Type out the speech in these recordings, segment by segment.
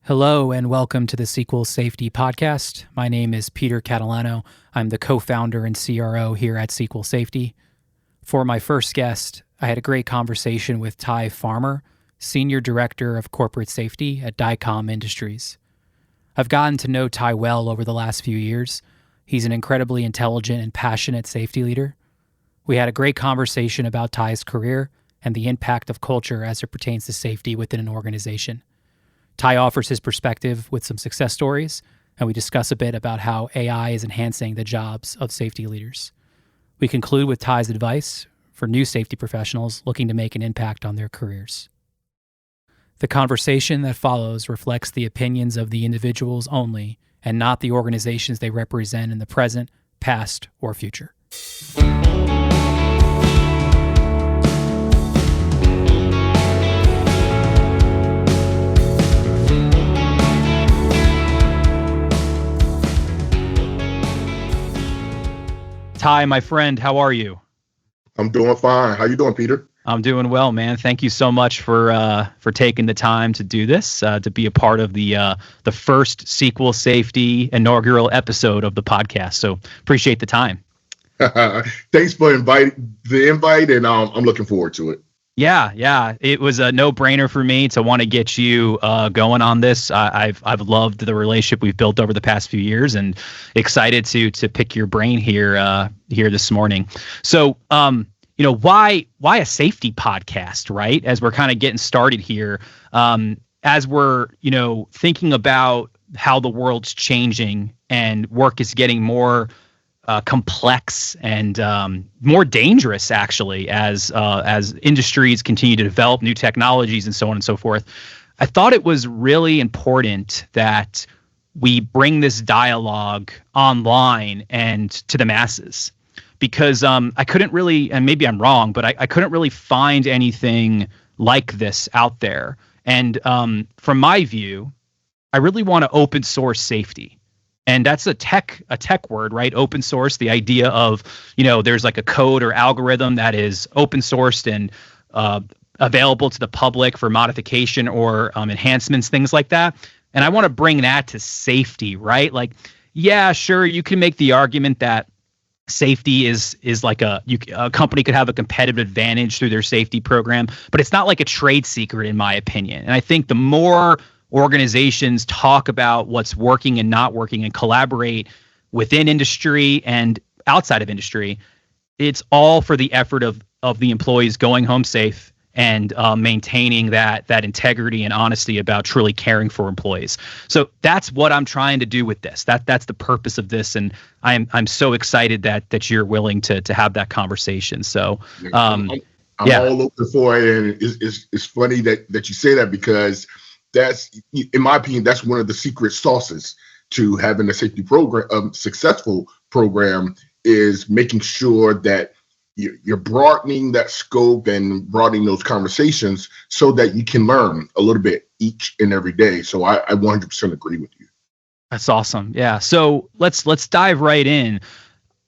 Hello and welcome to the Sequel Safety Podcast. My name is Peter Catalano. I'm the co-founder and CRO here at Sequel Safety. For my first guest, I had a great conversation with Ty Farmer, Senior Director of Corporate Safety at Dycom Industries. I've gotten to know Ty well over the last few years. He's an incredibly intelligent and passionate safety leader. We had a great conversation about Ty's career and the impact of culture as it pertains to safety within an organization. Ty offers his perspective with some success stories, and we discuss a bit about how AI is enhancing the jobs of safety leaders. We conclude with Ty's advice for new safety professionals looking to make an impact on their careers. The conversation that follows reflects the opinions of the individuals only and not the organizations they represent in the present, past, or future. Ty, my friend, how are you? I'm doing fine. How you doing, Peter? I'm doing well, man. Thank you so much for taking the time to do this, to be a part of the first Sequel Safety inaugural episode of the podcast. So appreciate the time. Thanks for the invite, and I'm looking forward to it. Yeah. It was a no-brainer for me to want to get you going on this. I've loved the relationship we've built over the past few years, and excited to pick your brain here this morning. So, why a safety podcast, right? As we're kind of getting started here, as we're thinking about how the world's changing and work is getting more complex and more dangerous, actually, as industries continue to develop new technologies and so on and so forth. I thought it was really important that we bring this dialogue online and to the masses, because I couldn't really, and maybe I'm wrong, but I couldn't really find anything like this out there. And from my view, I really want to open source safety. And that's a tech word, right? Open source, the idea of, there's like a code or algorithm that is open sourced and available to the public for modification or enhancements, things like that. And I want to bring that to safety, right? Like, yeah, sure, you can make the argument that safety is like a company could have a competitive advantage through their safety program, but it's not like a trade secret, in my opinion. And I think the more organizations talk about what's working and not working and collaborate within industry and outside of industry, it's all for the effort of the employees going home safe and maintaining that integrity and honesty about truly caring for employees. So that's what I'm trying to do with this. That's the purpose of this, and I'm so excited that you're willing to have that conversation. So I'm all open for it, and it's funny that you say that, because that's, in my opinion, that's one of the secret sauces to having a safety program, successful program, is making sure that you're broadening that scope and broadening those conversations so that you can learn a little bit each and every day. So I 100% agree with you. That's awesome. Yeah. So let's dive right in.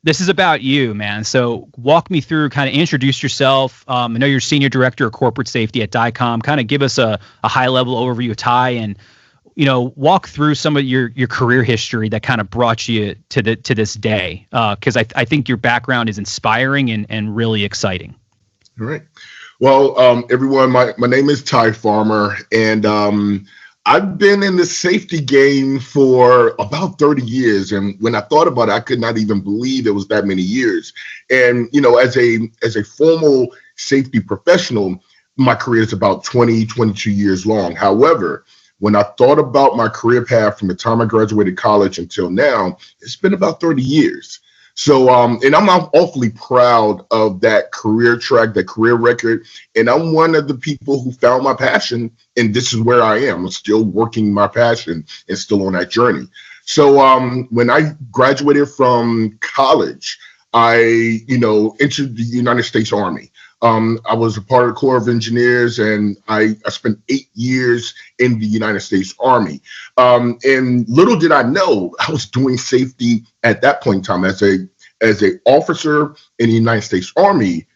This is about you, man. So walk me through, kind of introduce yourself. I know you're Senior Director of Corporate Safety at Dycom. Kind of give us a high-level overview of Ty, and walk through some of your career history that kind of brought you to this day, because I think your background is inspiring and really exciting. All right. Well, everyone, my name is Ty Farmer, and I've been in the safety game for about 30 years. And when I thought about it, I could not even believe it was that many years. And, as a formal safety professional, my career is about 22 years long. However, when I thought about my career path from the time I graduated college until now, it's been about 30 years. So, and I'm awfully proud of that career track, that career record. And I'm one of the people who found my passion, and this is where I am. I'm still working my passion and still on that journey. So, when I graduated from college, I, entered the United States Army. I was a part of the Corps of Engineers, and I spent 8 years in the United States Army. And little did I know, I was doing safety at that point in time. As a officer in the United States Army,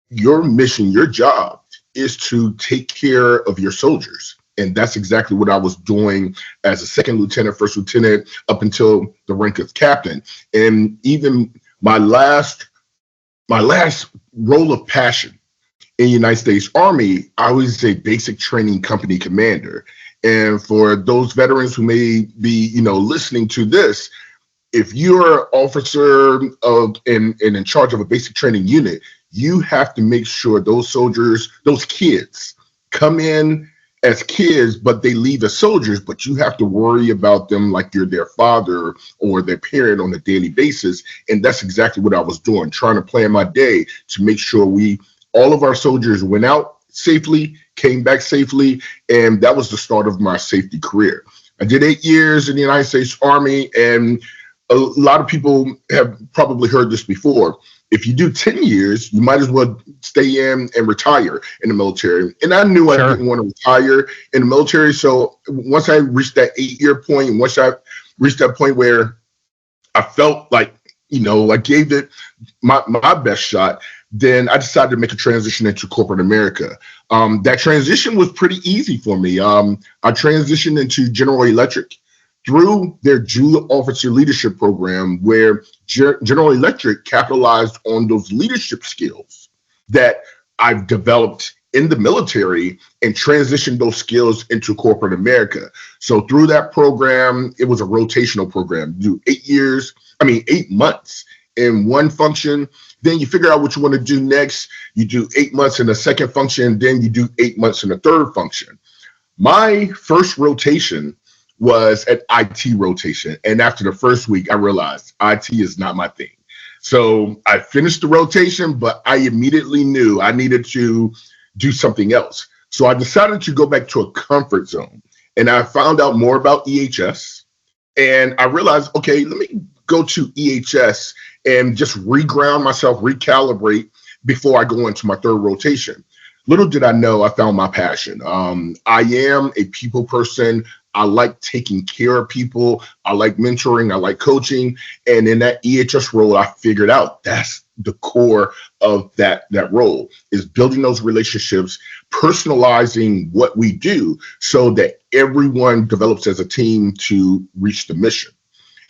your mission, your job is to take care of your soldiers. And that's exactly what I was doing as a second lieutenant, first lieutenant, up until the rank of captain. And even my last role of passion in the United States Army, I was a basic training company commander. And for those veterans who may be, listening to this, if you're an officer of and in charge of a basic training unit, you have to make sure those soldiers, those kids, come in as kids, but they leave as soldiers, but you have to worry about them like you're their father or their parent on a daily basis. And that's exactly what I was doing, trying to plan my day to make sure all of our soldiers went out safely, came back safely, and that was the start of my safety career. I did 8 years in the United States Army, and a lot of people have probably heard this before. If you do 10 years, you might as well stay in and retire in the military. And I knew I didn't want to retire in the military. So once I reached that 8-year point, and once I reached that point where I felt like, I gave it my best shot, then I decided to make a transition into corporate America. That transition was pretty easy for me. I transitioned into General Electric through their Junior Officer Leadership Program, where General Electric capitalized on those leadership skills that I've developed in the military and transitioned those skills into corporate America. So through that program, it was a rotational program. You do 8 months in one function, then you figure out what you want to do next. You do 8 months in the second function, then you do 8 months in the third function. My first rotation was at IT rotation. And after the first week, I realized IT is not my thing. So I finished the rotation, but I immediately knew I needed to do something else. So I decided to go back to a comfort zone. And I found out more about EHS. And I realized, okay, let me go to EHS and just reground myself, recalibrate before I go into my third rotation. Little did I know I found my passion. I am a people person. I like taking care of people. I like mentoring. I like coaching. And in that EHS role, I figured out that's the core of that role, is building those relationships, personalizing what we do so that everyone develops as a team to reach the mission.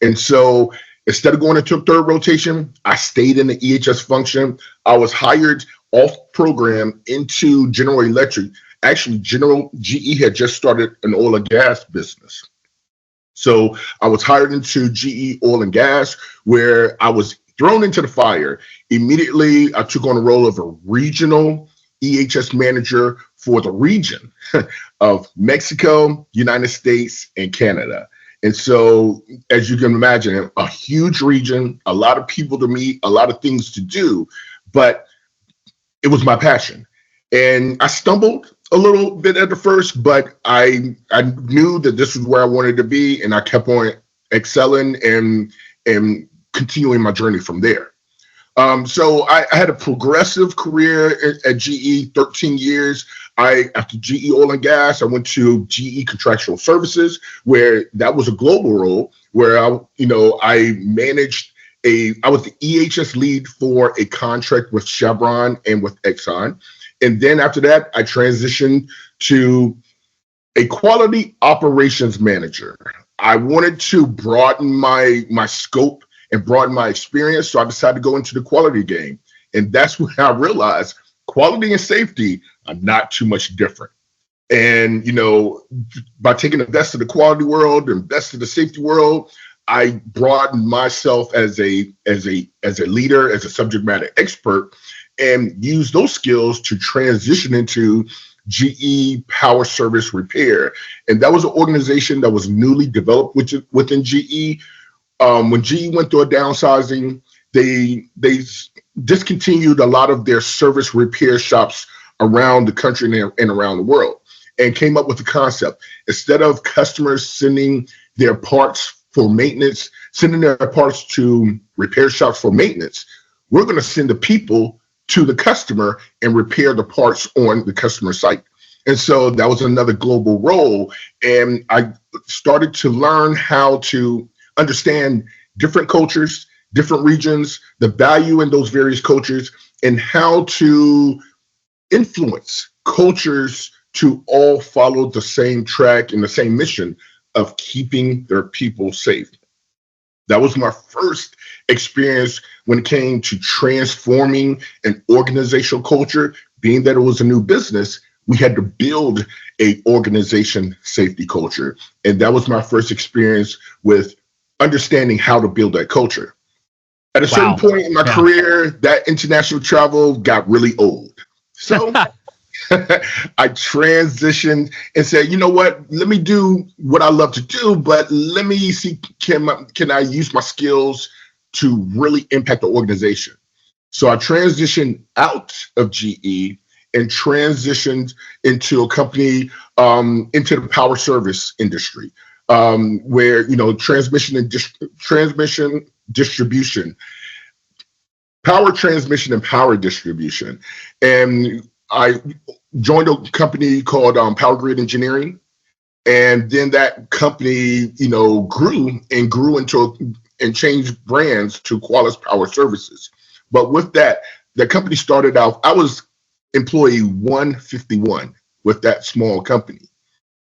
And so instead of going into a third rotation, I stayed in the EHS function. I was hired off program into General Electric. Actually, GE had just started an oil and gas business. So I was hired into GE Oil and Gas, where I was thrown into the fire. Immediately, I took on the role of a regional EHS manager for the region of Mexico, United States, and Canada. And so, as you can imagine, a huge region, a lot of people to meet, a lot of things to do, but it was my passion. And I stumbled a little bit at the first, but I knew that this was where I wanted to be, and I kept on excelling and continuing my journey from there. So I had a progressive career at GE, 13 years. After GE Oil and Gas, I went to GE Contractual Services, where that was a global role, where I was the EHS lead for a contract with Chevron and with Exxon. And then after that, I transitioned to a quality operations manager. I wanted to broaden my scope and broaden my experience, so I decided to go into the quality game. And that's when I realized quality and safety are not too much different. And, by taking the best of the quality world and best of the safety world, I broadened myself as a leader, as a subject matter expert, and use those skills to transition into GE Power Service Repair. And that was an organization that was newly developed within GE. When GE went through a downsizing, they discontinued a lot of their service repair shops around the country and around the world, and came up with the concept. Instead of customers sending their parts for maintenance, sending their parts to repair shops for maintenance, we're going to send the people to the customer and repair the parts on the customer site. And so that was another global role. And I started to learn how to understand different cultures, different regions, the value in those various cultures, and how to influence cultures to all follow the same track and the same mission of keeping their people safe. That was my first experience when it came to transforming an organizational culture. Being that it was a new business, we had to build a organization safety culture. And that was my first experience with understanding how to build that culture. At a certain Wow. point in my Yeah. career, that international travel got really old. So I transitioned and said, you know what? Let me do what I love to do, but let me see, can I use my skills to really impact the organization? So I transitioned out of GE and transitioned into a company, into the power service industry, where, transmission distribution, power transmission and power distribution. And I joined a company called Power Grid Engineering. And then that company, grew and changed brands to Qualys Power Services. But with that, the company started out, I was employee 151 with that small company.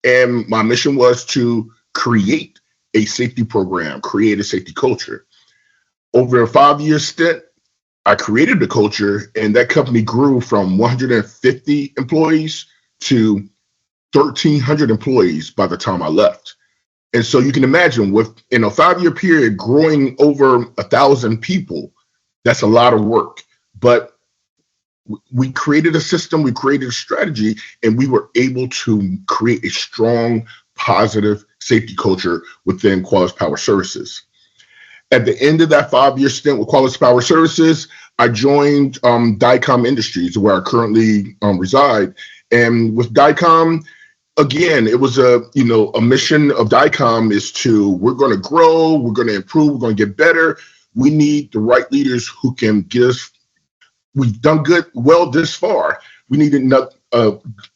And my mission was to create a safety program, create a safety culture. Over a 5-year stint, I created the culture, and that company grew from 150 employees to 1,300 employees by the time I left. And so you can imagine, in a 5-year period, growing over 1,000 people, that's a lot of work. But we created a system, we created a strategy, and we were able to create a strong, positive safety culture within Qualys Power Services. At the end of that 5-year stint with Qualys Power Services, I joined Dycom Industries, where I currently reside. And with Dycom, again, it was a mission of Dycom is we're going to grow, we're going to improve, we're going to get better. We need the right leaders who can get us. We've done well this far. We need enough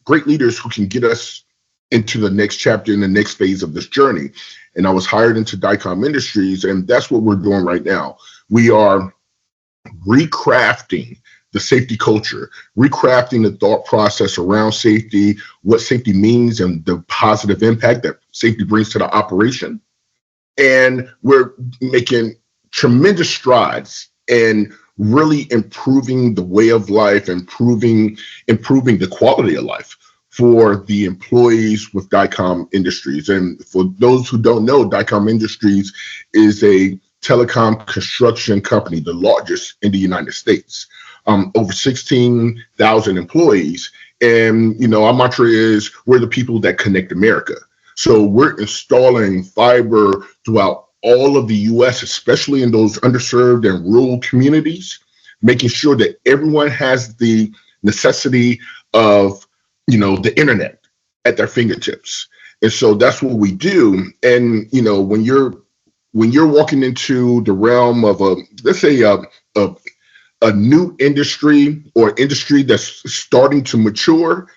great leaders who can get us into the next chapter in the next phase of this journey. And I was hired into Dycom Industries, and that's what we're doing right now. We are recrafting the safety culture, recrafting the thought process around safety, what safety means, and the positive impact that safety brings to the operation. And we're making tremendous strides in really improving the way of life, improving the quality of life for the employees with Dycom Industries. And for those who don't know, Dycom Industries is a telecom construction company, the largest in the United States. Over 16,000 employees. And, our mantra is, we're the people that connect America. So we're installing fiber throughout all of the U.S., especially in those underserved and rural communities, making sure that everyone has the necessity of, the internet at their fingertips. And so that's what we do. And, when you're walking into the realm of let's say a new industry or industry that's starting to mature,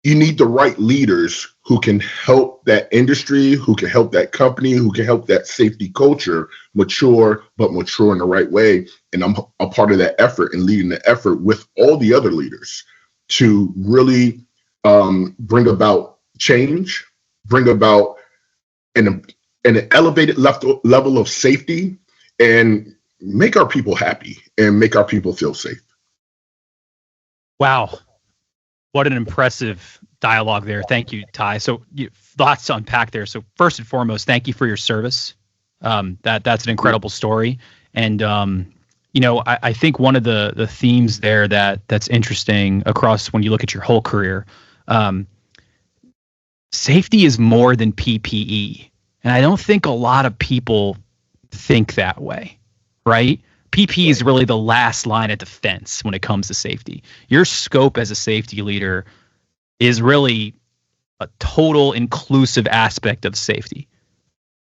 you need the right leaders who can help that industry, who can help that company, who can help that safety culture mature, but mature in the right way. And I'm a part of that effort and leading the effort with all the other leaders to really bring about change, bring about an elevated level of safety, and make our people happy and make our people feel safe. Wow. What an impressive dialogue there. Thank you, Ty. So lots to unpack there. So first and foremost, thank you for your service. That's an incredible story. And, I think one of the themes there that's interesting across when you look at your whole career, safety is more than PPE. And I don't think a lot of people think that way, right? PPE is really the last line of defense when it comes to safety. Your scope as a safety leader is really a total inclusive aspect of safety,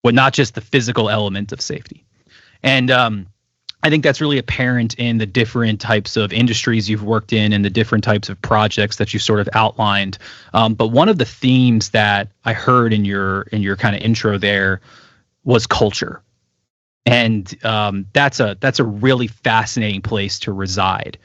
but not just the physical element of safety. And I think that's really apparent in the different types of industries you've worked in and the different types of projects that you sort of outlined. But one of the themes that I heard in your kind of intro there was culture. And that's a really fascinating place to reside,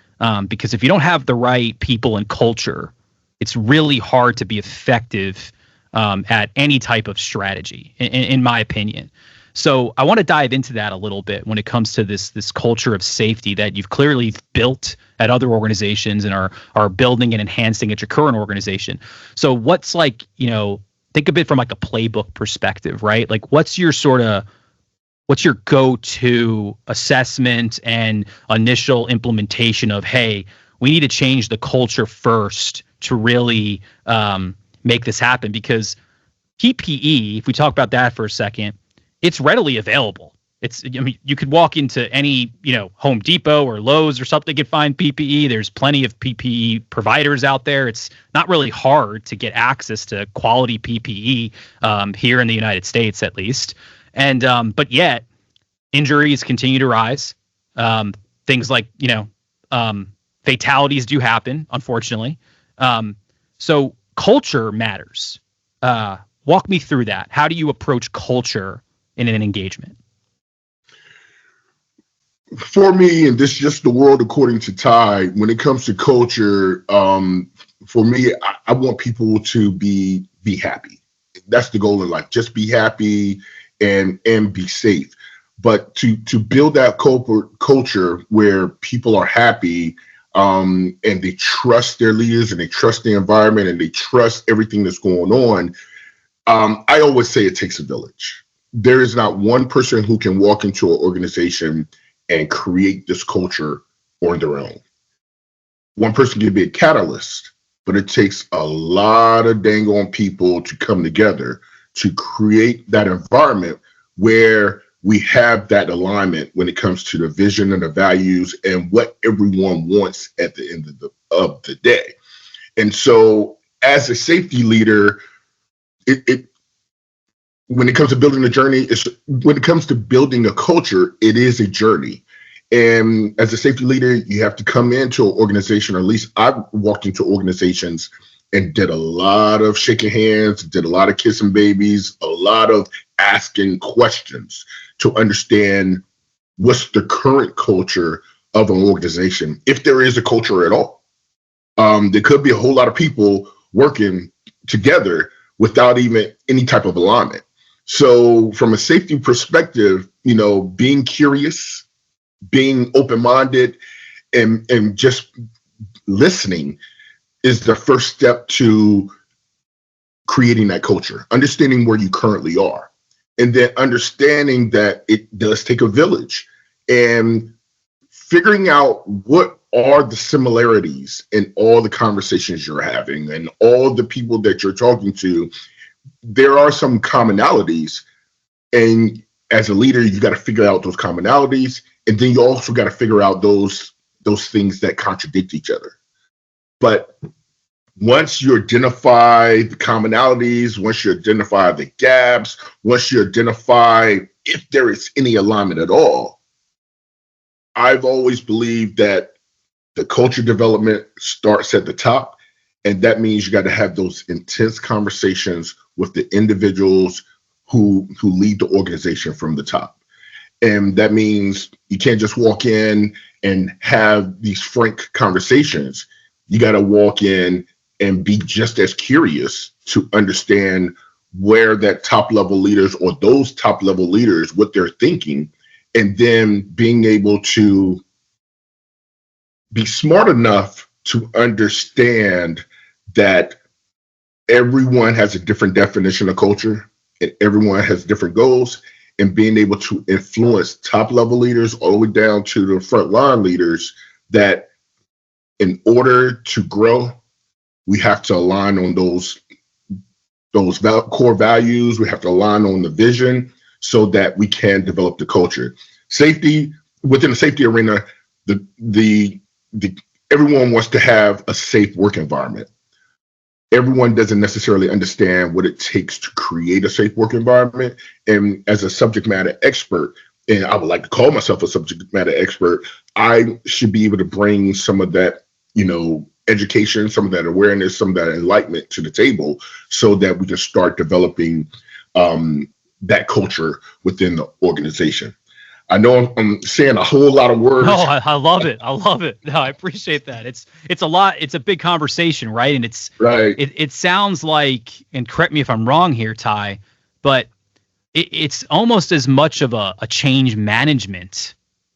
because if you don't have the right people and culture, it's really hard to be effective at any type of strategy, in my opinion. So I want to dive into that a little bit when it comes to this culture of safety that you've clearly built at other organizations and are building and enhancing at your current organization. So what's like, think of it from like a playbook perspective, right? Like what's your go-to assessment and initial implementation of, hey, we need to change the culture first to really make this happen? Because PPE, if we talk about that for a second, it's readily available. You could walk into any, Home Depot or Lowe's or something and find PPE. There's plenty of PPE providers out there. It's not really hard to get access to quality PPE here in the United States, at least. And but yet injuries continue to rise. Things like, fatalities do happen, unfortunately. So culture matters. Walk me through that. How do you approach culture in an engagement? For me, and this is just the world according to Ty, when it comes to culture, for me, I want people to be happy. That's the goal in life. Just be happy and be safe. But to build that culture where people are happy, and they trust their leaders and they trust the environment and they trust everything that's going on, I always say it takes a village. There is not one person who can walk into an organization and create this culture on their own. One person can be a catalyst, but it takes a lot of dang on people to come together to create that environment where we have that alignment when it comes to the vision and the values and what everyone wants at the end of the day. And so as a safety leader, when it comes to building a journey, when it comes to building a culture, it is a journey. And as a safety leader, you have to come into an organization, or at least I've walked into organizations and did a lot of shaking hands, did a lot of kissing babies, a lot of asking questions to understand what's the current culture of an organization, if there is a culture at all. There could be a whole lot of people working together without even any type of alignment. So from a safety perspective, being curious, being open-minded, and just listening is the first step to creating that culture, understanding where you currently are, and then understanding that it does take a village, and figuring out what are the similarities in all the conversations you're having and all the people that you're talking to. There are some commonalities, and as a leader, you got to figure out those commonalities, and then you also got to figure out those things that contradict each other. But once you identify the commonalities, once you identify the gaps, once you identify if there is any alignment at all, I've always believed that the culture development starts at the top. And that means you got to have those intense conversations with the individuals who lead the organization from the top. And that means you can't just walk in and have these frank conversations. You got to walk in and be just as curious to understand where that top level leaders or those top level leaders, what they're thinking, and then being able to be smart enough to understand that everyone has a different definition of culture and everyone has different goals, and being able to influence top level leaders all the way down to the front line leaders, that in order to grow, we have to align on those core values. We have to align on the vision so that we can develop the culture. Safety, within the safety arena, the everyone wants to have a safe work environment. Everyone doesn't necessarily understand what it takes to create a safe work environment. And as a subject matter expert, and I would like to call myself a subject matter expert, I should be able to bring some of that, education, some of that awareness, some of that enlightenment to the table so that we can start developing that culture within the organization. I know I'm saying a whole lot of No, words. I love it. I love it. No, I appreciate that. It's a lot. It's a big conversation, right? And Right. it sounds like, and correct me if I'm wrong here, Ty, but it's almost as much of a change management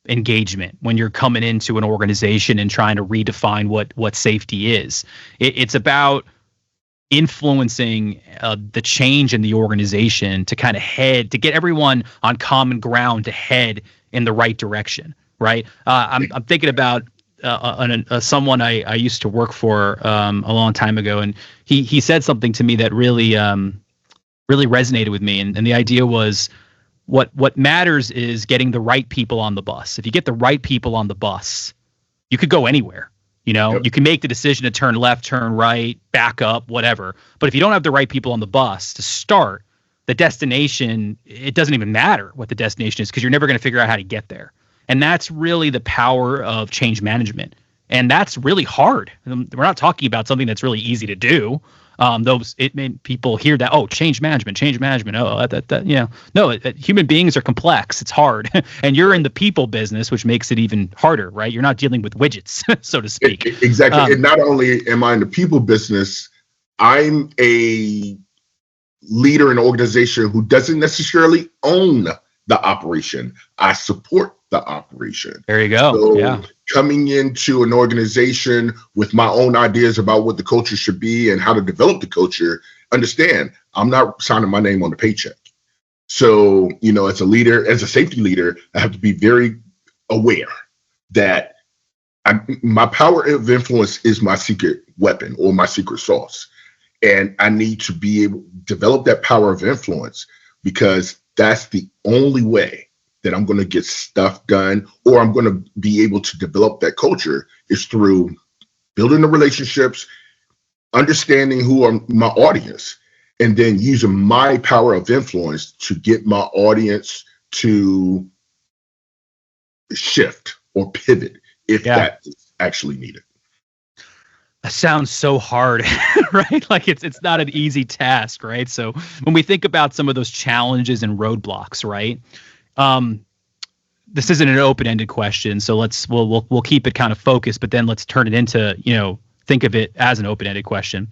engagement when you're coming into an organization and trying to redefine what safety is. It's about influencing the change in the organization to kind of head to get everyone on common ground to head in the right direction, right? I'm thinking about someone I used to work for a long time ago, and he said something to me that really resonated with me, and the idea was what matters is getting the right people on the bus. If you get the right people on the bus, you could go anywhere. Yep. You can make the decision to turn left, turn right, back up, whatever. But if you don't have the right people on the bus to start, the destination, it doesn't even matter what the destination is because you're never going to figure out how to get there. And that's really the power of change management. And that's really hard. We're not talking about something that's really easy to do. Those it made people hear that, oh, change management. Oh, no, human beings are complex. It's hard, and you're in the people business, which makes it even harder, right? You're not dealing with widgets, so to speak. Exactly. And not only am I in the people business, I'm a leader in an organization who doesn't necessarily own the operation. I support the operation. There you go. So Yeah. coming into an organization with my own ideas about what the culture should be and how to develop the culture, understand I'm not signing my name on the paycheck. So, as a leader, as a safety leader, I have to be very aware that my power of influence is my secret weapon or my secret sauce. And I need to be able to develop that power of influence because that's the only way that I'm going to get stuff done, or I'm going to be able to develop that culture is through building the relationships, understanding who are my audience, and then using my power of influence to get my audience to shift or pivot if that is actually needed. That sounds so hard, right? Like it's not an easy task, right? So when we think about some of those challenges and roadblocks, right? This isn't an open-ended question, so we'll keep it kind of focused, but then let's turn it into, think of it as an open-ended question.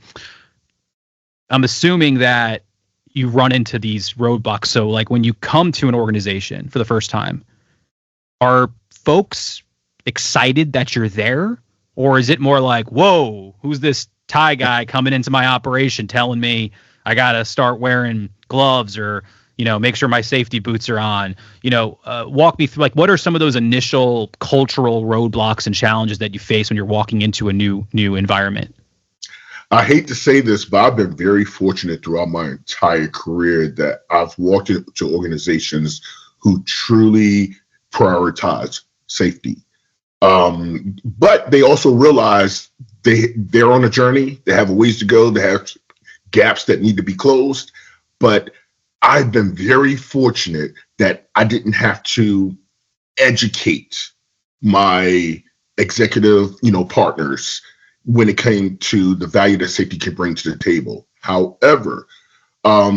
I'm assuming that you run into these roadblocks. So like when you come to an organization for the first time, are folks excited that you're there? Or is it more like, whoa, who's this Thai guy coming into my operation telling me I got to start wearing gloves or, make sure my safety boots are on? Walk me through, like, what are some of those initial cultural roadblocks and challenges that you face when you're walking into a new environment? I hate to say this, but I've been very fortunate throughout my entire career that I've walked into organizations who truly prioritize safety. But they also realize they're on a journey. They have a ways to go. They have gaps that need to be closed. But I've been very fortunate that I didn't have to educate my executive, partners when it came to the value that safety can bring to the table. However, I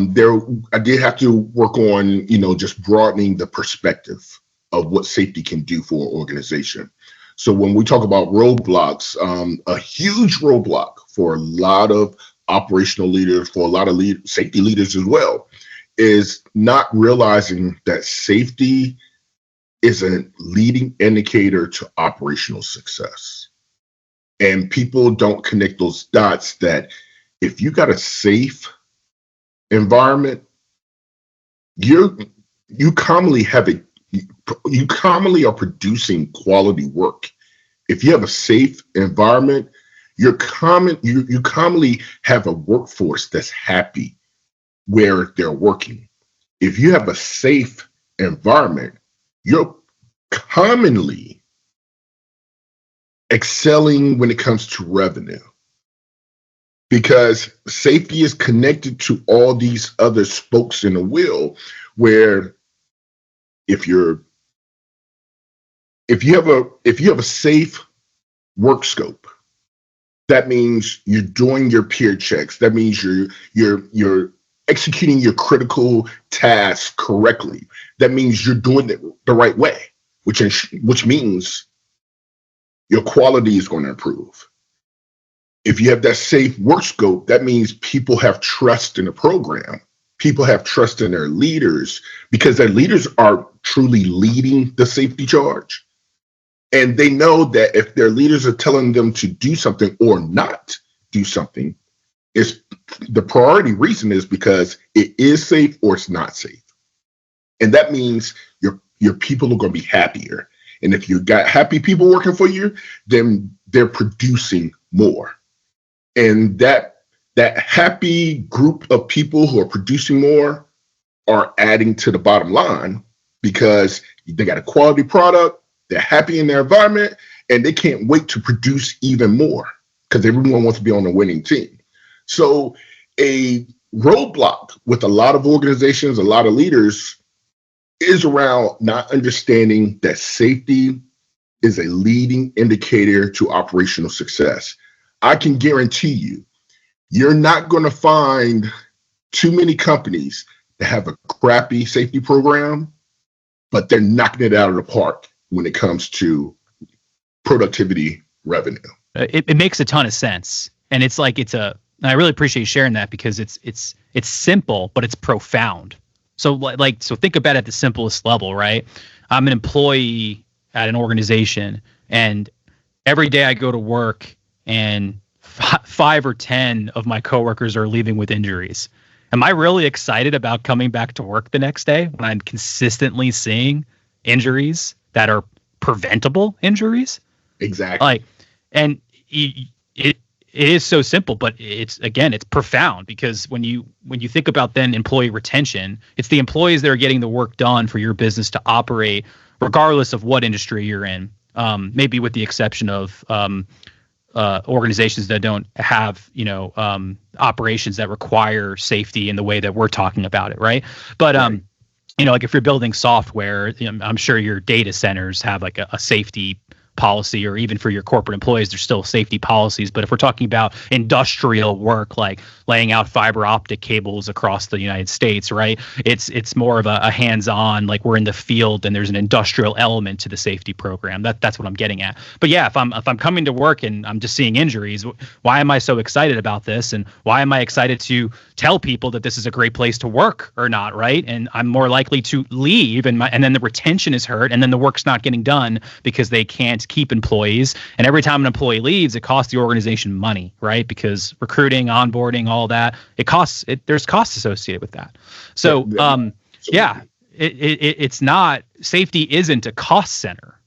did have to work on, just broadening the perspective of what safety can do for an organization. So when we talk about roadblocks, a huge roadblock for a lot of operational leaders, for a lot of safety leaders as well, is not realizing that safety is a leading indicator to operational success. And people don't connect those dots that if you got a safe environment, you commonly are producing quality work. If you have a safe environment, you commonly have a workforce that's happy where they're working. If you have a safe environment, you're commonly excelling when it comes to revenue, because safety is connected to all these other spokes in the wheel, where if you have a safe work scope, that means you're doing your peer checks. That means you're executing your critical tasks correctly. That means you're doing it the right way, which means your quality is going to improve. If you have that safe work scope, that means people have trust in the program. People have trust in their leaders because their leaders are truly leading the safety charge. And they know that if their leaders are telling them to do something or not do something, it's the priority reason is because it is safe or it's not safe. And that means your people are going to be happier. And if you got happy people working for you, then they're producing more. And that happy group of people who are producing more are adding to the bottom line because they got a quality product, they're happy in their environment, and they can't wait to produce even more because everyone wants to be on the winning team. So a roadblock with a lot of organizations, a lot of leaders is around not understanding that safety is a leading indicator to operational success. I can guarantee you're not going to find too many companies that have a crappy safety program, but they're knocking it out of the park when it comes to productivity revenue. It makes a ton of sense, and it's like I really appreciate you sharing that because it's simple, but it's profound. So so think about it at the simplest level, right? I'm an employee at an organization, and every day I go to work, and 5 or 10 of my coworkers are leaving with injuries. Am I really excited about coming back to work the next day when I'm consistently seeing injuries that are preventable injuries? Exactly. And it is so simple, but it's profound because when you think about then employee retention, it's the employees that are getting the work done for your business to operate, regardless of what industry you're in. Maybe with the exception of organizations that don't have operations that require safety in the way that we're talking about it, right? But right. Like if you're building software, I'm sure your data centers have like a safety policy, or even for your corporate employees, there's still safety policies. But if we're talking about industrial work, like laying out fiber optic cables across the United States, right? It's more of a hands-on, like we're in the field and there's an industrial element to the safety program. That's what I'm getting at. But yeah, if I'm coming to work and I'm just seeing injuries, why am I so excited about this? And why am I excited to tell people that this is a great place to work or not, right? And I'm more likely to leave, and then the retention is hurt, and then the work's not getting done because they can't keep employees. And every time an employee leaves, it costs the organization money, right? Because recruiting, onboarding, all that, there's costs associated with that. So it's not, safety isn't a cost center,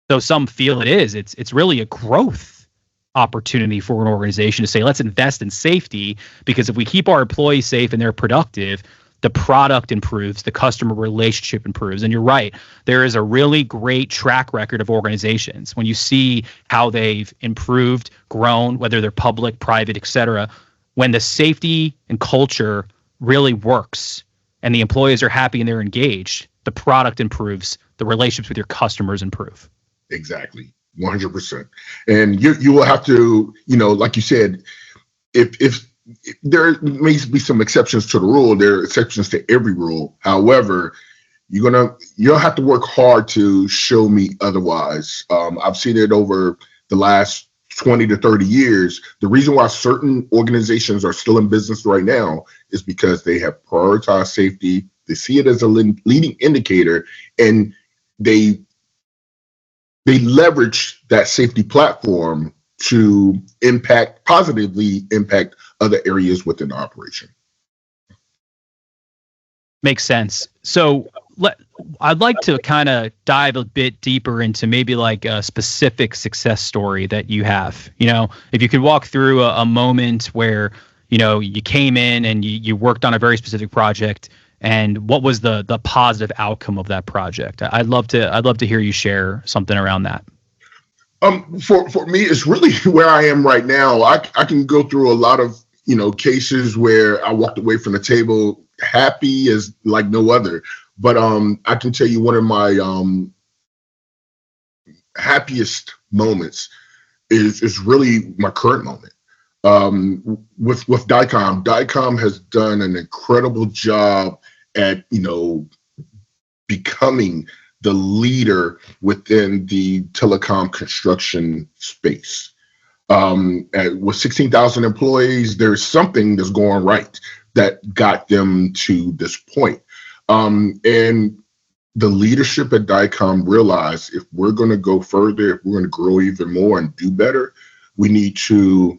though some feel it is. It's really a growth opportunity for an organization to say, let's invest in safety, because if we keep our employees safe and they're productive, the product improves, the customer relationship improves. And you're right, there is a really great track record of organizations. When you see how they've improved, grown, whether they're public, private, et cetera, when the safety and culture really works and the employees are happy and they're engaged, the product improves, the relationships with your customers improve. Exactly. 100%. And you will have to, like you said, if there may be some exceptions to the rule, there are exceptions to every rule. However, you'll have to work hard to show me otherwise. I've seen it over the last 20 to 30 years. The reason why certain organizations are still in business right now is because they have prioritized safety. They see it as a leading indicator, and they leverage that safety platform to positively impact other areas within the operation. Makes sense. So I'd like to kind of dive a bit deeper into maybe like a specific success story that you have. If you could walk through a moment where, you came in and you worked on a very specific project, and what was the positive outcome of that project? I'd love to hear you share something around that. For me, it's really where I am right now. I can go through a lot of cases where I walked away from the table happy as like no other. But I can tell you one of my happiest moments is really my current moment. With Dicom. Dicom has done an incredible job at, becoming the leader within the telecom construction space. With 16,000 employees, there's something that's going right that got them to this point. And the leadership at Dicom realized if we're going to go further, if we're going to grow even more and do better, we need to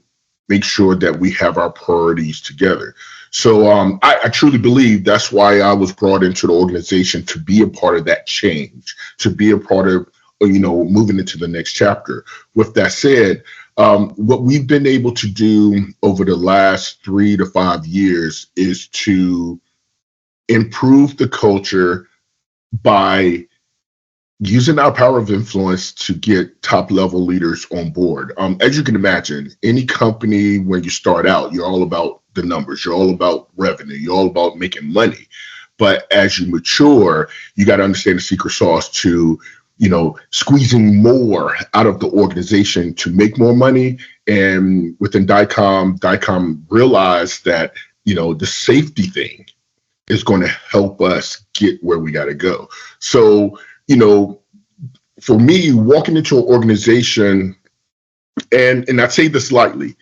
make sure that we have our priorities together. So I truly believe that's why I was brought into the organization, to be a part of that change, to be a part of, moving into the next chapter. With that said, what we've been able to do over the last 3 to 5 years is to improve the culture by using our power of influence to get top level leaders on board. As you can imagine, any company, when you start out, you're all about the numbers, you're all about revenue, you're all about making money. But as you mature, you got to understand the secret sauce to, squeezing more out of the organization to make more money. And within Dicom realized that, the safety thing is going to help us get where we got to go. So, for me, walking into an organization, and I say this lightly,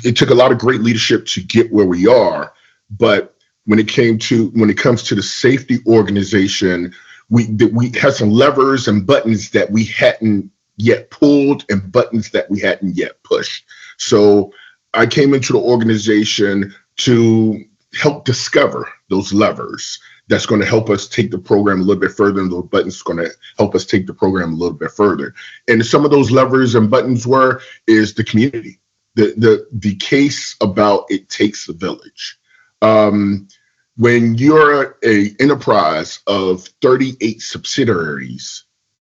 it took a lot of great leadership to get where we are. But when it comes to the safety organization, we had some levers and buttons that we hadn't yet pulled and buttons that we hadn't yet pushed. So I came into the organization to help discover those levers that's going to help us take the program a little bit further, and those buttons going to help us take the program a little bit further. And some of those levers and buttons is the community, the case about it takes a village. When you're a enterprise of 38 subsidiaries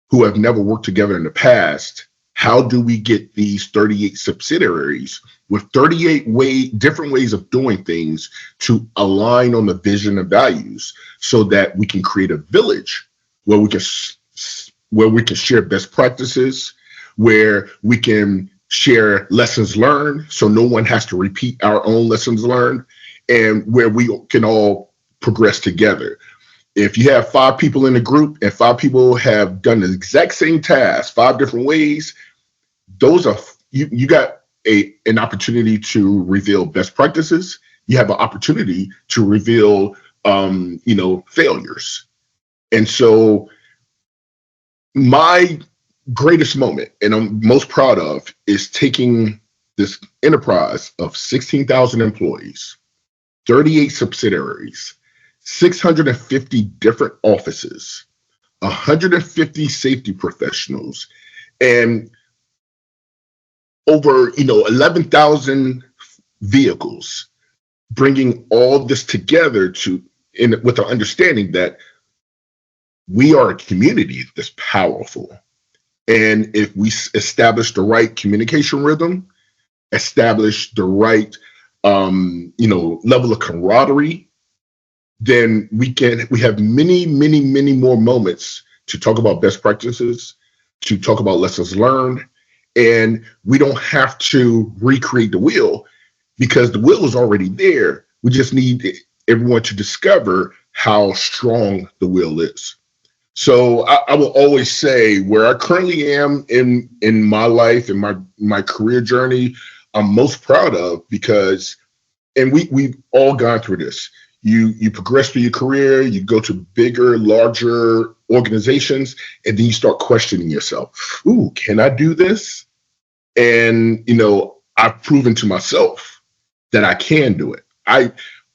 who have never worked together in the past, how do we get these 38 subsidiaries with 38 different ways of doing things to align on the vision and values, so that we can create a village where we can share best practices, where we can share lessons learned, so no one has to repeat our own lessons learned, and where we can all progress together. If you have 5 people in a group and 5 people have done the exact same task 5 different ways, those are you got an opportunity to reveal best practices. You have an opportunity to reveal failures. And so my greatest moment, and I'm most proud of, is taking this enterprise of 16,000 employees, 38 subsidiaries, 650 different offices, 150 safety professionals, and over 11,000 vehicles, bringing all this together with the understanding that we are a community that's powerful. And if we establish the right communication rhythm, establish the right level of camaraderie, then we have many, many, many more moments to talk about best practices, to talk about lessons learned. And we don't have to recreate the wheel, because the wheel is already there. We just need everyone to discover how strong the wheel is. So I will always say, where I currently am in my life and my career journey, I'm most proud of, because, and we've all gone through this. You progress through your career, you go to bigger, larger organizations, and then you start questioning yourself. Ooh, can I do this? And, I've proven to myself that I can do it.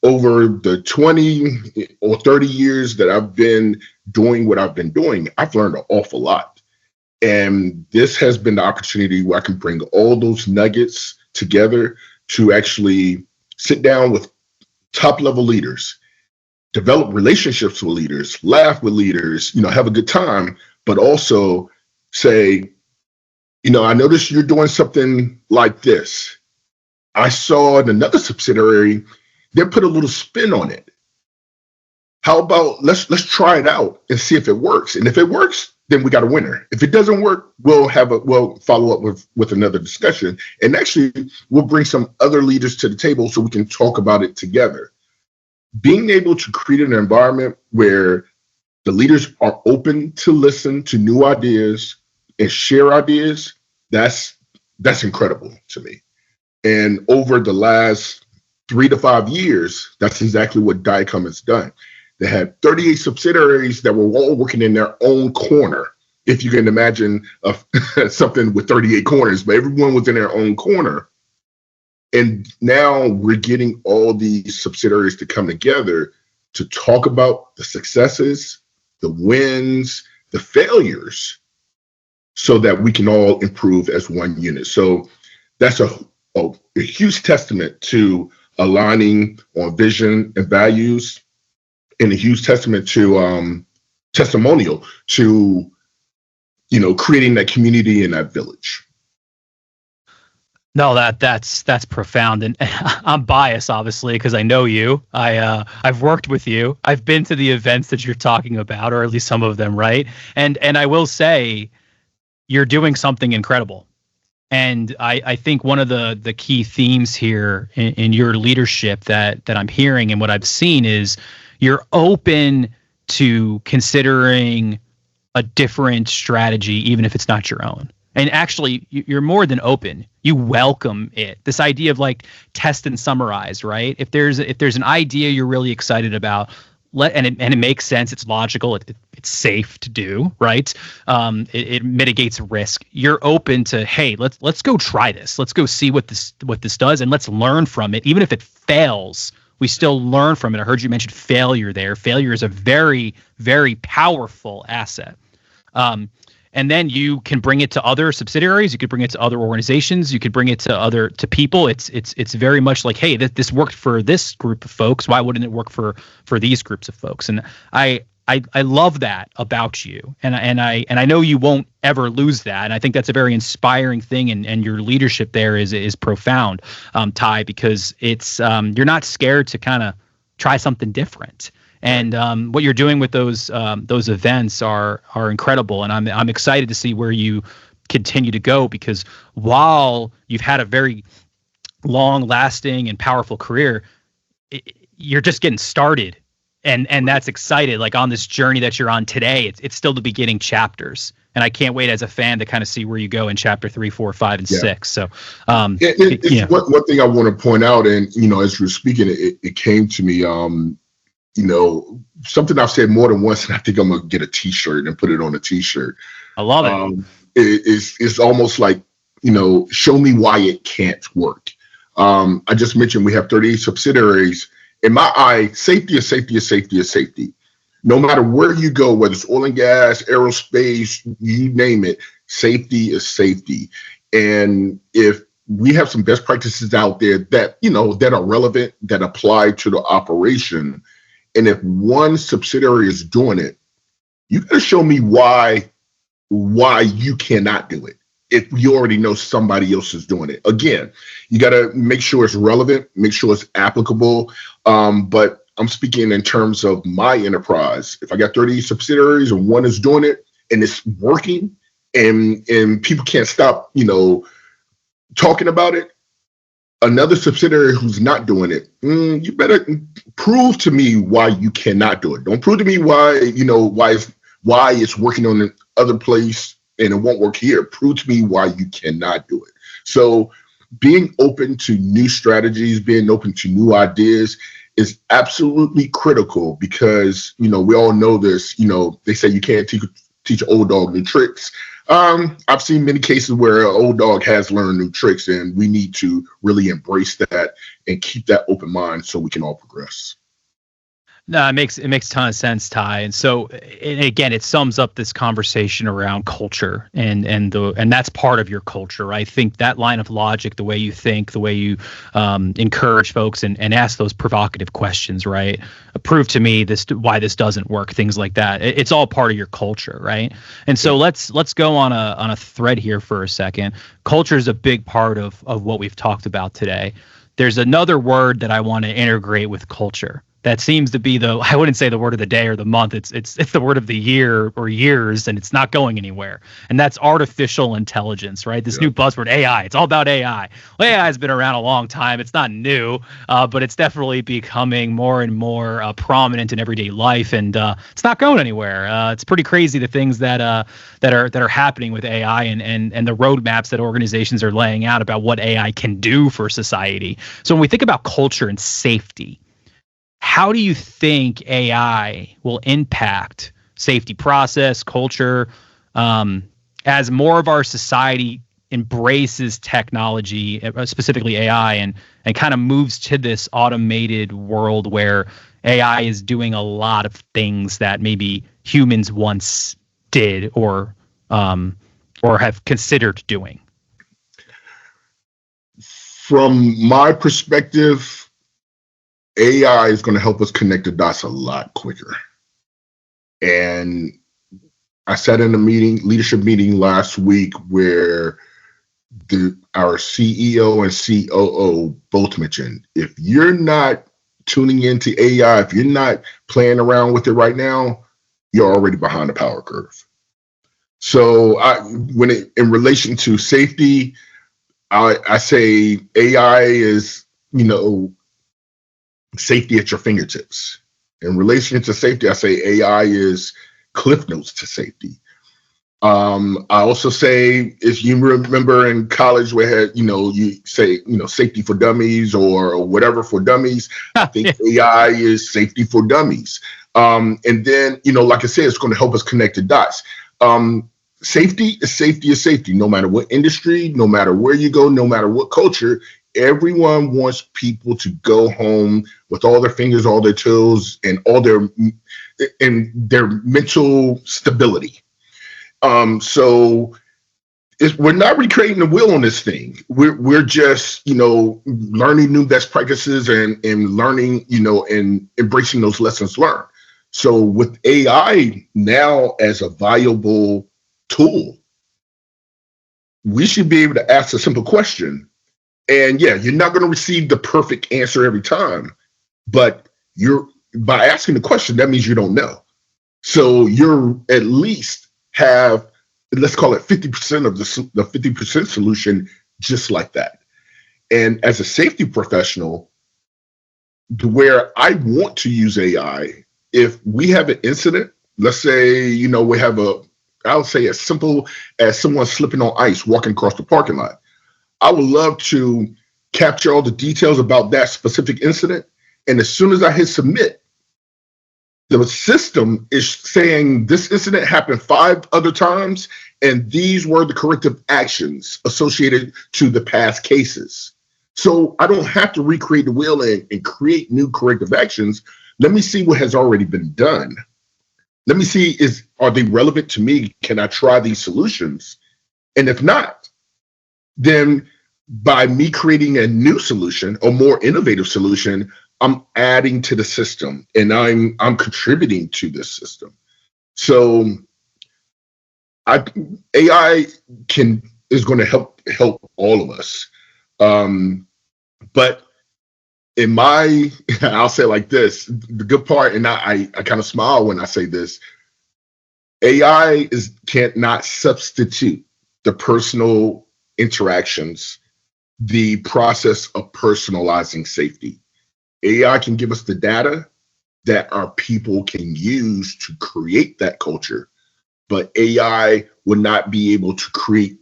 Over the 20 or 30 years that I've been doing what I've been doing, I've learned an awful lot. And this has been the opportunity where I can bring all those nuggets together to actually sit down with top level leaders, develop relationships with leaders, laugh with leaders, have a good time, but also say, I noticed you're doing something like this. I saw in another subsidiary, they put a little spin on it. How about let's try it out and see if it works. And if it works, then we got a winner. If it doesn't work, we'll follow up with another discussion. And actually, we'll bring some other leaders to the table so we can talk about it together. Being able to create an environment where the leaders are open to listen to new ideas and share ideas, that's incredible to me. And over the last 3 to 5 years, that's exactly what Diacom has done. They had 38 subsidiaries that were all working in their own corner. If you can imagine something with 38 corners, but everyone was in their own corner. And now we're getting all these subsidiaries to come together to talk about the successes, the wins, the failures, so that we can all improve as one unit. So that's a huge testament to aligning on vision and values, and a huge testament to testimonial to, creating that community and that village. No, that's profound, and I'm biased, obviously, because I know you. I've worked with you. I've been to the events that you're talking about, or at least some of them, right? And I will say, you're doing something incredible. And I think one of the key themes here in your leadership that I'm hearing and what I've seen is you're open to considering a different strategy, even if it's not your own. And actually, you're more than open. You welcome it. This idea of like test and summarize, right? If there's an idea you're really excited about, and it makes sense. It's logical. It's safe to do, right? It mitigates risk. You're open to, hey, let's go try this. Let's go see what this does, and let's learn from it. Even if it fails, we still learn from it. I heard you mention failure there. Failure is a very, very powerful asset. And then you can bring it to other subsidiaries. You could bring it to other organizations. You could bring it to people. It's very much like, hey, this worked for this group of folks. Why wouldn't it work for these groups of folks? And I love that about you. And I know you won't ever lose that. And I think that's a very inspiring thing. And your leadership there is profound, Ty, because it's you're not scared to kind of try something different. And what you're doing with those events are incredible, and I'm excited to see where you continue to go, because while you've had a very long-lasting and powerful career, you're just getting started, and that's excited. Like on this journey that you're on today, it's still the beginning chapters, and I can't wait as a fan to kind of see where you go in chapter 3, 4, 5, and 6. So, one thing I want to point out, and as you're speaking, it came to me. Something I've said more than once, and I think I'm gonna get a T-shirt and put it on a T-shirt. I love it. It's almost like, show me why it can't work. I just mentioned we have 38 subsidiaries. In my eye, safety is safety is safety is safety. No matter where you go, whether it's oil and gas, aerospace, you name it, safety is safety. And if we have some best practices out there that that are relevant, that apply to the operation. And if one subsidiary is doing it, you got to show me why you cannot do it. If you already know somebody else is doing it, again, you got to make sure it's relevant, make sure it's applicable. But I'm speaking in terms of my enterprise. If I got 30 subsidiaries and one is doing it and it's working, and people can't stop, talking about it, another subsidiary who's not doing it, you better prove to me why you cannot do it. Don't prove to me why it's working on the other place and it won't work here. Prove to me why you cannot do it. So being open to new strategies, being open to new ideas is absolutely critical, because, we all know this, they say you can't teach an old dog new tricks. I've seen many cases where an old dog has learned new tricks, and we need to really embrace that and keep that open mind so we can all progress. No, it makes a ton of sense, Ty. And so, and again, it sums up this conversation around culture, and that's part of your culture. I think that line of logic, the way you think, the way you encourage folks and ask those provocative questions, right? Prove to me why this doesn't work. Things like that. It's all part of your culture, right? And so let's go on a thread here for a second. Culture is a big part of what we've talked about today. There's another word that I want to integrate with culture. that seems to be the, I wouldn't say the word of the day or the month. It's the word of the year or years, and it's not going anywhere. And that's artificial intelligence, right? This Yeah. new buzzword, AI. It's all about AI. Well, AI has been around a long time. It's not new, but it's definitely becoming more and more prominent in everyday life, and it's not going anywhere. It's pretty crazy the things that are happening with AI, and the roadmaps that organizations are laying out about what AI can do for society. So when we think about culture and safety, how do you think AI will impact safety process, culture, as more of our society embraces technology, specifically AI, and kind of moves to this automated world where AI is doing a lot of things that maybe humans once did or have considered doing? From my perspective, AI is going to help us connect the dots a lot quicker. And I sat in a leadership meeting last week where our CEO and COO both mentioned, if you're not tuning into AI, if you're not playing around with it right now, you're already behind the power curve. So in relation to safety, I say AI is, safety at your fingertips. In relation to safety, I say AI is cliff notes to safety. I also say, if you remember in college where you say, safety for dummies or whatever for dummies, I think AI is safety for dummies. And then, like I said, it's going to help us connect the dots. Safety is safety, no matter what industry, no matter where you go, no matter what culture. Everyone wants people to go home with all their fingers, all their toes, and all their mental stability. So we're not recreating the wheel on this thing. We're just, learning new best practices and learning, and embracing those lessons learned. So with AI now as a viable tool, we should be able to ask a simple question. And yeah, you're not going to receive the perfect answer every time, but by asking the question, that means you don't know. So you're at least have, let's call it 50% of the 50% solution, just like that. And as a safety professional, to where I want to use AI, if we have an incident, let's say, we have I would say as simple as someone slipping on ice walking across the parking lot. I would love to capture all the details about that specific incident. And as soon as I hit submit, the system is saying this incident happened 5 other times, and these were the corrective actions associated to the past cases. So I don't have to recreate the wheel and create new corrective actions. Let me see what has already been done. Let me see, are they relevant to me? Can I try these solutions? And if not, then by me creating a new solution or more innovative solution, I'm adding to the system and I'm contributing to this system. So AI is going to help all of us. But I'll say it like this, the good part, and I kind of smile when I say this, AI cannot substitute the personal interactions, the process of personalizing safety. AI can give us the data that our people can use to create that culture, but AI will not be able to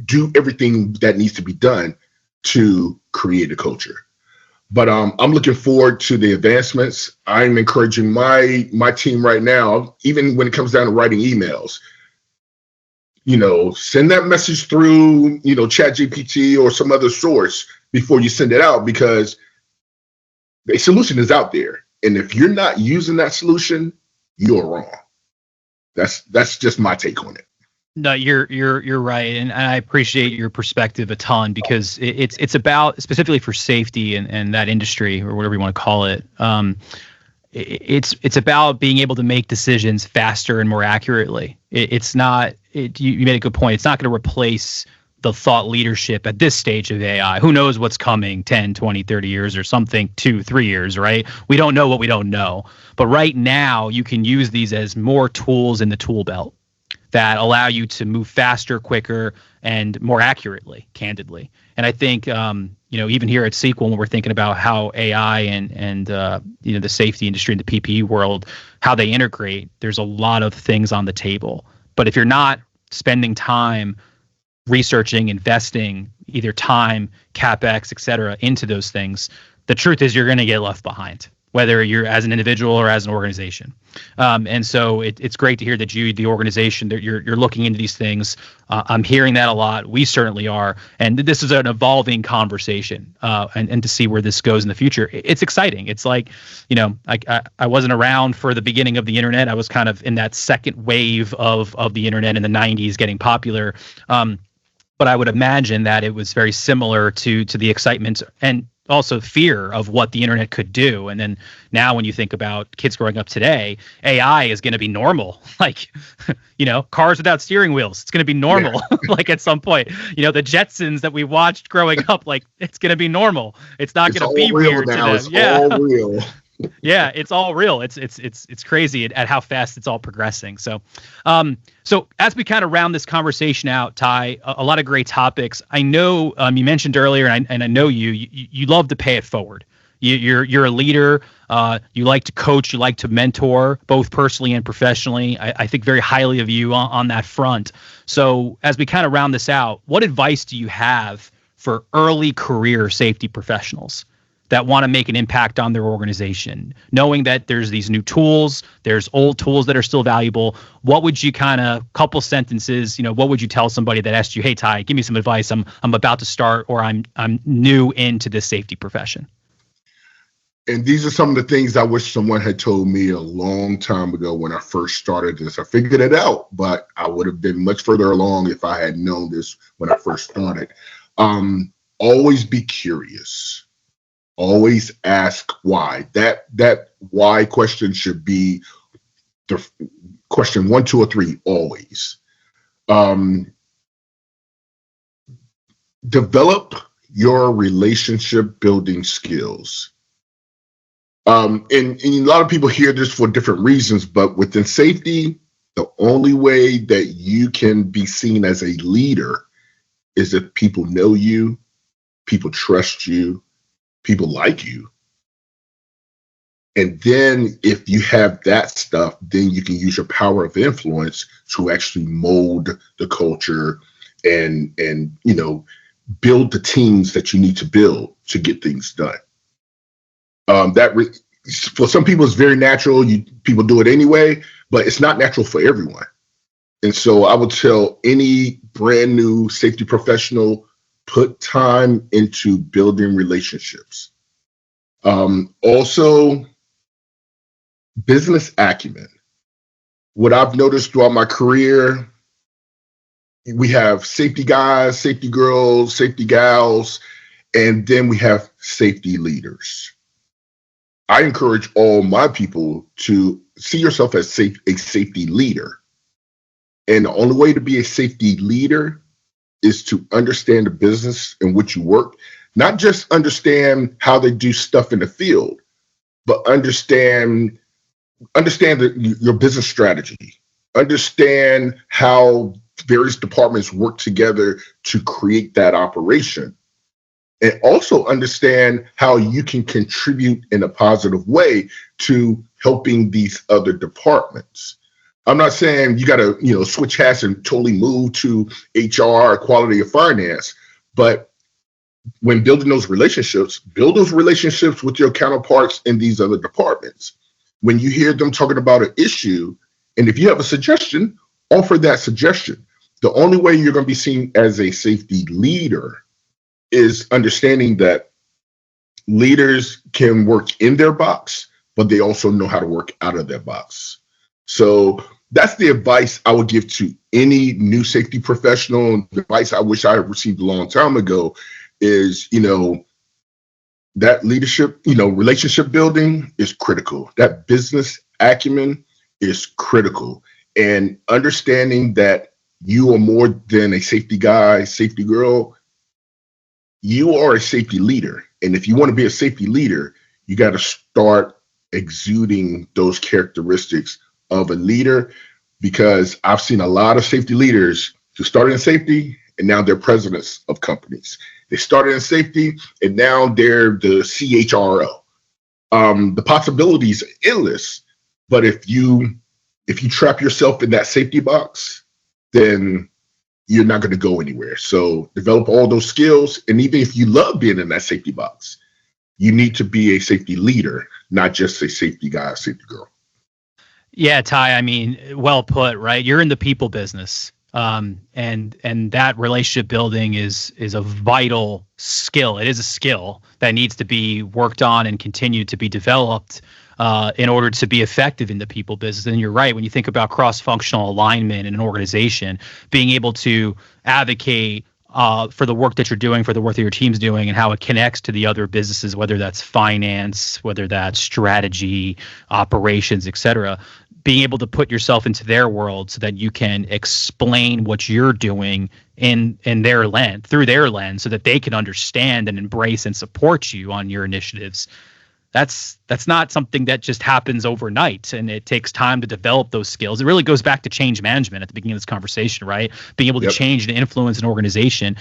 do everything that needs to be done to create a culture. But I'm looking forward to the advancements. I'm encouraging my team right now, even when it comes down to writing emails, send that message through, ChatGPT or some other source before you send it out, because a solution is out there. And if you're not using that solution, you're wrong. That's just my take on it. No, you're right, and I appreciate your perspective a ton, because it's about, specifically for safety and that industry, or whatever you want to call it. It's about being able to make decisions faster and more accurately. You made a good point. It's not going to replace the thought leadership at this stage of AI. Who knows what's coming 10, 20, 30 years or something, 2, 3 years, right? We don't know what we don't know. But right now, you can use these as more tools in the tool belt that allow you to move faster, quicker, and more accurately, candidly. And I think, even here at Sequel, when we're thinking about how AI and the safety industry and the PPE world, how they integrate, there's a lot of things on the table. But if you're not spending time researching, investing either time, capex, et cetera, into those things, the truth is you're going to get left behind, whether you're as an individual or as an organization. And so it's great to hear that you, the organization, that you're looking into these things. I'm hearing that a lot. We certainly are. And this is an evolving conversation, and to see where this goes in the future. It's exciting. It's like, I wasn't around for the beginning of the internet. I was kind of in that second wave of the internet in the 90s getting popular. But I would imagine that it was very similar to the excitement and also fear of what the internet could do. And then now when you think about kids growing up today, AI is going to be normal. Like, cars without steering wheels, it's going to be normal. Yeah. Like at some point, the Jetsons that we watched growing up, like it's going to be normal. It's not going to be weird now. to them. All real. Yeah, it's all real. It's crazy at how fast it's all progressing. So, so as we kind of round this conversation out, Ty, a lot of great topics. I know you mentioned earlier, and I know you love to pay it forward. You're a leader. You like to coach. You like to mentor, both personally and professionally. I think very highly of you on that front. So as we kind of round this out, what advice do you have for early career safety professionals that want to make an impact on their organization, knowing that there's these new tools, there's old tools that are still valuable? What would you couple sentences, what would you tell somebody that asked you, hey, Ty, give me some advice. I'm about to start, or I'm new into this safety profession. And these are some of the things I wish someone had told me a long time ago when I first started this. I figured it out, but I would have been much further along if I had known this when I first started. Always be curious. Always ask why. That why question should be the question 1, 2, or 3, always. Develop your relationship building skills. And a lot of people hear this for different reasons, but within safety, the only way that you can be seen as a leader is if people know you, people trust you, people like you. And then if you have that stuff, then you can use your power of influence to actually mold the culture and build the teams that you need to build to get things done. For some people, it's very natural. People do it anyway, but it's not natural for everyone. And so I would tell any brand new safety professional, put time into building relationships. Also, business acumen. What I've noticed throughout my career, we have safety guys, safety girls, safety gals, and then we have safety leaders. I encourage all my people to see yourself as a safety leader. And the only way to be a safety leader is to understand the business in which you work, not just understand how they do stuff in the field, but understand your business strategy, understand how various departments work together to create that operation, and also understand how you can contribute in a positive way to helping these other departments. I'm not saying you got to, switch hats and totally move to HR, quality of finance, but when building those relationships, build those relationships with your counterparts in these other departments. When you hear them talking about an issue, and if you have a suggestion, offer that suggestion. The only way you're going to be seen as a safety leader is understanding that leaders can work in their box, but they also know how to work out of their box. So that's the advice I would give to any new safety professional. The advice I wish I had received a long time ago is, that leadership, relationship building is critical. That business acumen is critical. And understanding that you are more than a safety guy, safety girl. You are a safety leader. And if you want to be a safety leader, you got to start exuding those characteristics of a leader, because I've seen a lot of safety leaders who started in safety and now they're presidents of companies. They started in safety and now they're the CHRO. The possibilities are endless, but if you trap yourself in that safety box, then you're not going to go anywhere. So develop all those skills. And even if you love being in that safety box, you need to be a safety leader, not just a safety guy, safety girl. Yeah, Ty, I mean, well put, right? You're in the people business. And that relationship building is a vital skill. It is a skill that needs to be worked on and continued to be developed in order to be effective in the people business. And you're right, when you think about cross-functional alignment in an organization, being able to advocate for the work that you're doing, for the work that your team's doing, and how it connects to the other businesses, whether that's finance, whether that's strategy, operations, et cetera, being able to put yourself into their world so that you can explain what you're doing in their lens, through their lens, so that they can understand and embrace and support you on your initiatives. That's not something that just happens overnight, and it takes time to develop those skills. It really goes back to change management at the beginning of this conversation, right? Being able to change and influence an organization.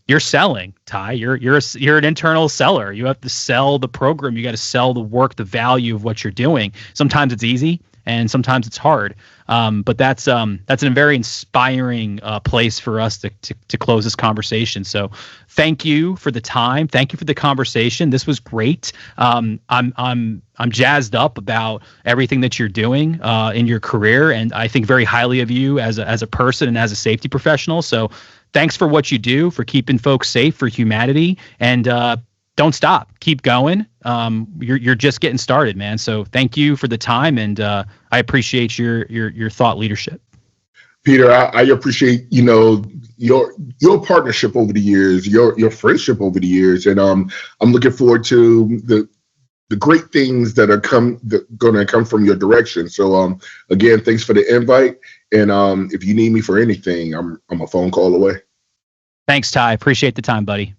You're selling, Ty. You're an internal seller. You have to sell the program. You got to sell the work, the value of what you're doing. Sometimes it's easy, and sometimes it's hard. But that's a very inspiring place for us to close this conversation. So thank you for the time. Thank you for the conversation. This was great. I'm jazzed up about everything that you're doing in your career, and I think very highly of you as a person and as a safety professional. So thanks for what you do, for keeping folks safe, for humanity, and don't stop. Keep going. You're just getting started, man. So thank you for the time, and I appreciate your thought leadership. Peter, I appreciate your partnership over the years, your friendship over the years, and I'm looking forward to the great things that are going to come from your direction. So again, thanks for the invite, and if you need me for anything, I'm a phone call away. Thanks, Ty. Appreciate the time, buddy.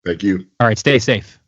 Thank you. All right, stay safe.